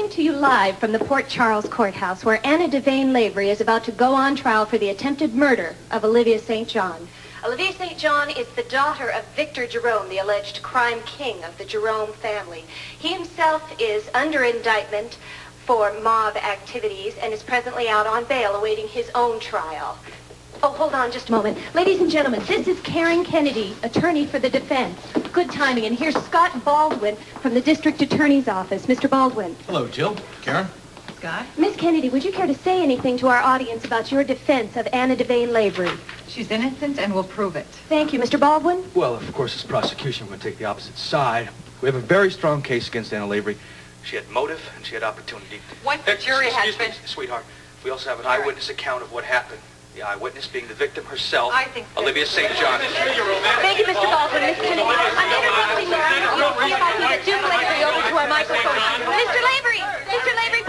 coming to you live from the Port Charles Courthouse, where Anna Devane Lavery is about to go on trial for the attempted murder of Olivia St. John. Olivia St. John is the daughter of Victor Jerome, the alleged crime king of the Jerome family. He himself is under indictment for mob activities and is presently out on bail awaiting his own trial. Oh, hold on just a moment. Ladies and gentlemen, this is Karen Kennedy, attorney for the defense. Good timing. And here's Scott Baldwin from the district attorney's office. Mr. Baldwin. Hello, Jill. Karen. Scott. Miss Kennedy, would you care to say anything to our audience about your defense of Anna Devane Lavery? She's innocent and will prove it. Thank you. Mr. Baldwin? Well, of course, as prosecution, we're going to take the opposite side. We have a very strong case against Anna Lavery. She had motive and she had opportunity. What the jury has been... Excuse me, sweetheart. We also have an eyewitness account of what happened. The eyewitness being the victim herself, I think Olivia St. John. Thank you, Mr. Baldwin. Miss Kennedy, I'm introducing Laura. You'll see if I can get Duke Lavery over to our microphone. Mr. Lavery,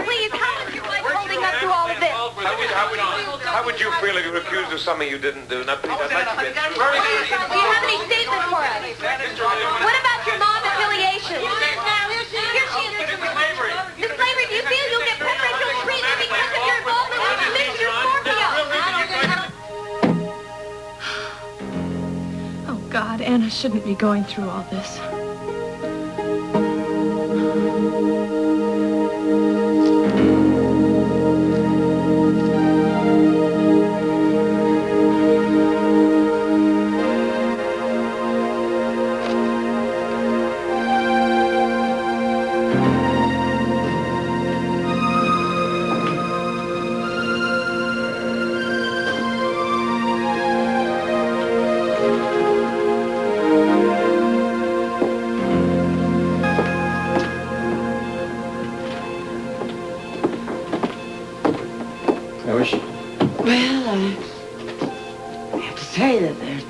please, how is your wife holding up through all of this? How would you feel if you were accused of something you didn't do? Now, please, I'd like to get Do you have any statements for us? What about your mob affiliation? Here she is. Miss Lavery, do you feel you'll get preferential treatment because of your involvement with Commissioner Scorpio? Oh, God, Anna shouldn't be going through all this.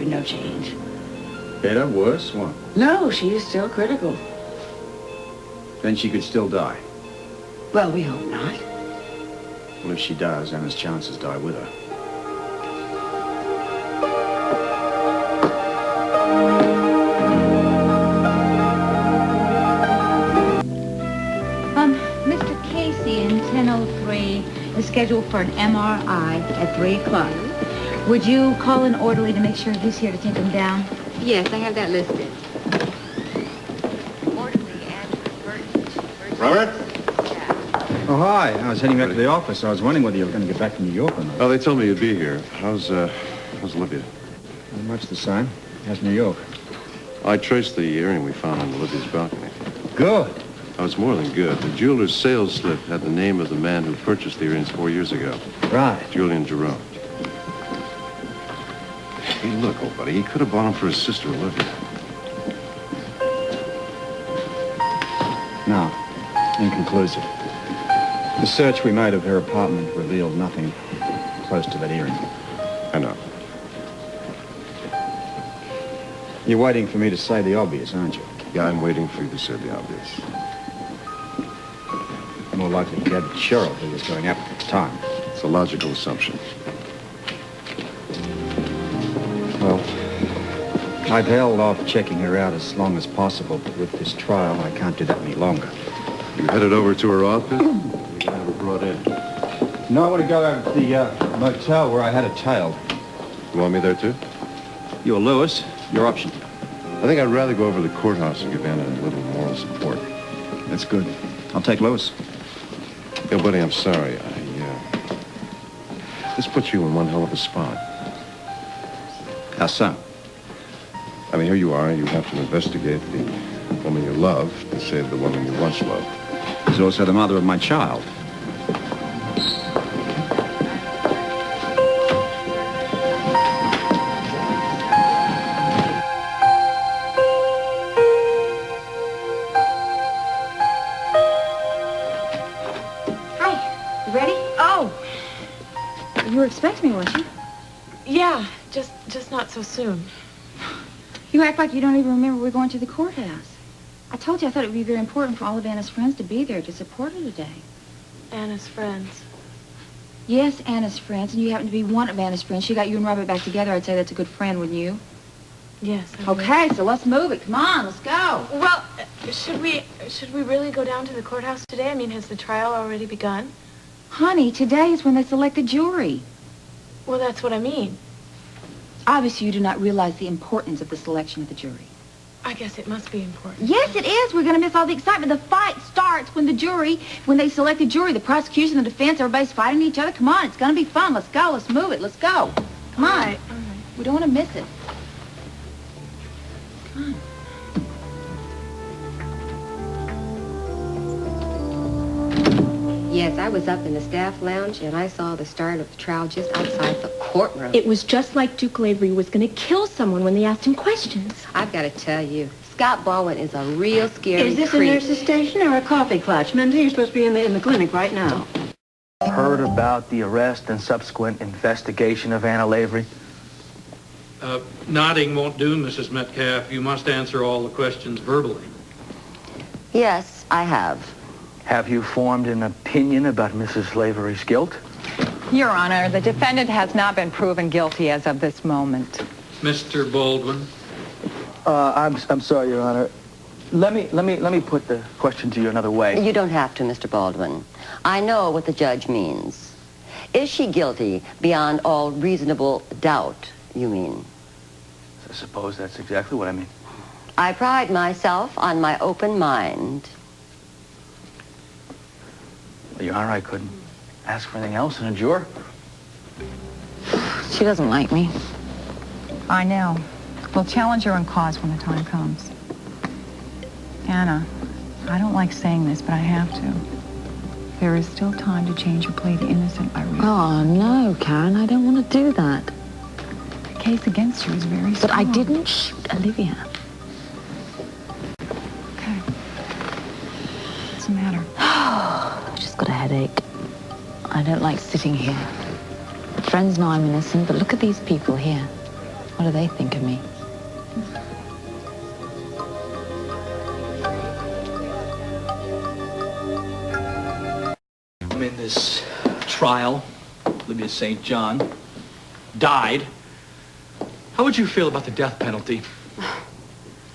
No change. Better, worse, what? No, she is still critical. Then she could still die. Well, we hope not. Well, if she does, Anna's chances die with her. Mr. Casey in 1003 is scheduled for an MRI at 3 o'clock. Would you call an orderly to make sure he's here to take him down? Yes, I have that listed. Robert? Oh, hi. I was heading back to the office. I was wondering whether you were going to get back to New York or not. Oh, they told me you'd be here. How's Olivia? Not much the same. How's New York? I traced the earring we found on Olivia's balcony. Good. Oh, it's more than good. The jeweler's sales slip had the name of the man who purchased the earrings 4 years ago. Right. Julian Jerome. Hey, look, old buddy, he could have bought them for his sister, Olivia. No. Inconclusive. The search we made of her apartment revealed nothing close to that earring. I know. You're waiting for me to say the obvious, aren't you? Yeah, I'm waiting for you to say the obvious. More likely he had the sheriff who was going after at the time. It's a logical assumption. Well, I've held off checking her out as long as possible, but with this trial, I can't do that any longer. You headed over to her office? You had her brought in. No, I want to go over to the motel where I had her tailed. You want me there, too? You're Lewis. Your option. I think I'd rather go over to the courthouse and give Anna a little moral support. That's good. I'll take Lewis. Yo, buddy, I'm sorry. This puts you in one hell of a spot. How so? I mean, here you are. You have to investigate the woman you love to save the woman you once loved. She's also the mother of my child. You were expecting me, weren't you? Yeah, just not so soon. You act like you don't even remember we're going to the courthouse. I told you I thought it would be very important for all of Anna's friends to be there to support her today. Anna's friends. Yes, Anna's friends, and you happen to be one of Anna's friends. She got you and Robert back together. I'd say that's a good friend, wouldn't you? Yes. Okay, so let's move it. Come on, let's go. Well, should we really go down to the courthouse today? I mean, has the trial already begun? Honey, today is when they select the jury. Well, that's what I mean. Obviously, you do not realize the importance of the selection of the jury. I guess it must be important. Yes, it is. We're going to miss all the excitement. The fight starts when they select the jury, the prosecution, the defense, everybody's fighting each other. Come on, it's going to be fun. Let's go. Let's move it. Let's go. Come on. All right. We don't want to miss it. Come on. Yes, I was up in the staff lounge, and I saw the start of the trial just outside the courtroom. It was just like Duke Lavery was going to kill someone when they asked him questions. I've got to tell you, Scott Baldwin is a real scary Is this a creep. nurse's station or a coffee clutch? Mindy, you're supposed to be in the clinic right now. Heard about the arrest and subsequent investigation of Anna Lavery? Nodding won't do, Mrs. Metcalf. You must answer all the questions verbally. Yes, I have. Have you formed an opinion about Mrs. Lavery's guilt? Your Honor, the defendant has not been proven guilty as of this moment. Mr. Baldwin? I'm sorry, Your Honor. Let me put the question to you another way. You don't have to, Mr. Baldwin. I know what the judge means. Is she guilty beyond all reasonable doubt, you mean? I suppose that's exactly what I mean. I pride myself on my open mind. Well, Your Honor, I couldn't ask for anything else in a juror. She doesn't like me. I know. We'll challenge her on cause when the time comes. Anna, I don't like saying this, but I have to. There is still time to change your plea to innocent by reason. Oh, no, Karen, I don't want to do that. The case against you is very strong. But I didn't shoot Olivia. Okay. What's the matter? I've just got a headache. I don't like sitting here. Friends know I'm innocent, but look at these people here. What do they think of me? I'm in this trial. Olivia St. John died. How would you feel about the death penalty?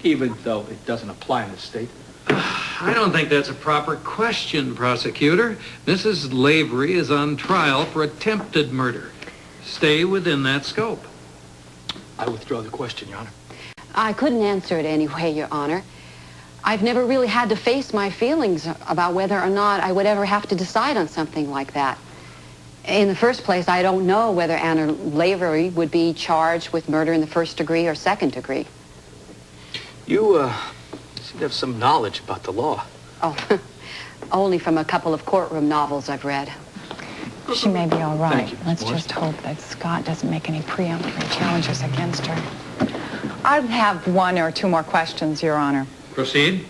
Even though it doesn't apply in this state. I don't think that's a proper question, prosecutor. Mrs. Lavery is on trial for attempted murder. Stay within that scope. I withdraw the question, Your Honor. I couldn't answer it anyway, Your Honor. I've never really had to face my feelings about whether or not I would ever have to decide on something like that. In the first place, I don't know whether Anna Lavery would be charged with murder in the first degree or second degree. You seem to have some knowledge about the law. Oh, only from a couple of courtroom novels I've read. She may be all right. Thank you, Ms. Let's Morris. just hope that Scott doesn't make any preemptory challenges against her. I have one or two more questions, Your Honor. Proceed.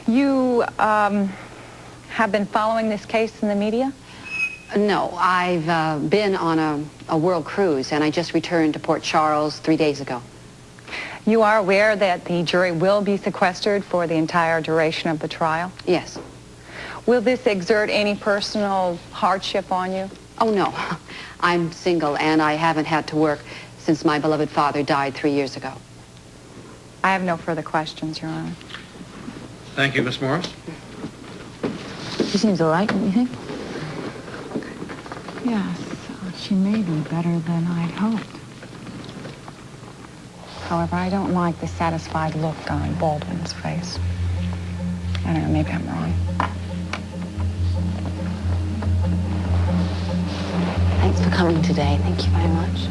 You have been following this case in the media? No, I've been on a world cruise, and I just returned to Port Charles 3 days ago. You are aware that the jury will be sequestered for the entire duration of the trial? Yes. Will this exert any personal hardship on you? Oh, no. I'm single, and I haven't had to work since my beloved father died 3 years ago. I have no further questions, Your Honor. Thank you, Miss Morris. She seems all right, don't you think? Yes, she may be better than I'd hoped. However, I don't like the satisfied look on Baldwin's face. I don't know, maybe I'm wrong. Thanks for coming today. Thank you very much.